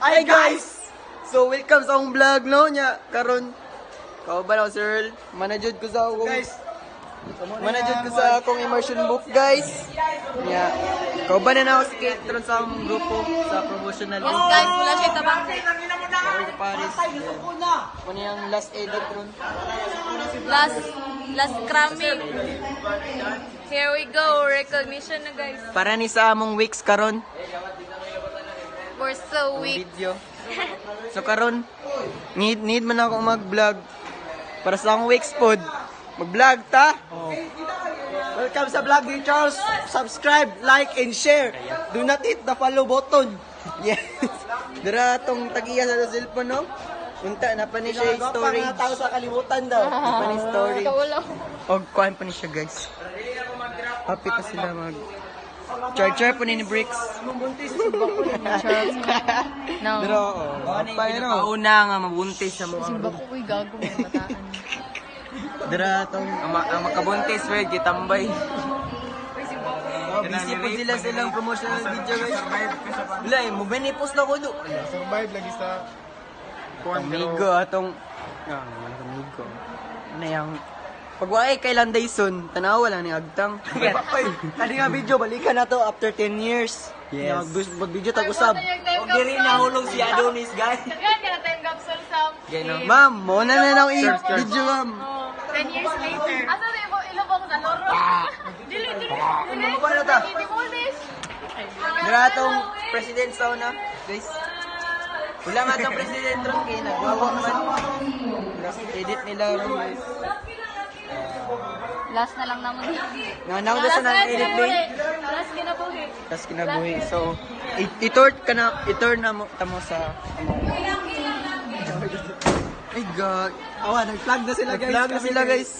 Hi guys! So welcome sa akong vlog no nya karon. Kauban ako sir, manajud ko sa akong manajud ko sa akong immersion book guys. Nya kauban na ako si Kate ron sa akong grupo sa promotional Yes book. guys, wala siya tabang. Ako Paris. Ano yung last edit ron? Last cramming. Here we go, recognition na guys. Para ni sa among weeks karon. We're so weak. Video. So karon need man ako mag-vlog para sa akong weeks pod. Mag-vlog ta. Welcome sa vlog ni Charles. Subscribe, like, and share. Do not hit the follow button. Yes. Dira tong tagiya sa cellphone no. Unta na pa ni siya Ginagawa pa storage. nga tao sa kalimutan daw. Na pa ni storage. Kawala. Og kuan pa ni siya guys. Happy pa sila mag charger pa ni bricks. No. Dira pa no. Una nga mabuntis sa mo. Simba ko ko'y gago mo bataan. Dira tong ang makabuntis we gitambay. Busy po sila sa ilang promotional video guys. Wala eh, mo benipos na ko do. Survive lagi sa Amigo atong amigo. Ano yung pagwaay kay Landayson, tanawa lang ni Agtang. Kani nga video, balikan na to after 10 years. Yes. Mag-video tag-usab. O diri nahulog si Adonis, guys. Dagan ka na tayong capsule Sam. Ma'am, mo na lang i-video ma'am. 10 years later. Asa na yung ilubong sa loro? Dili. Ano ba na ta? Demolish. Dira tong president sa una, guys. Wala nga tong president ron kay nagwawa man. Last edit nila ron guys. Last na lang naman. Nanaw na sa nang edit din. Last kinabuhi. Tas kinabuhi. So, i-turn na mo tamo sa Ay god. Awa, nag-flag na sila, guys. Nag-vlog na sila guys.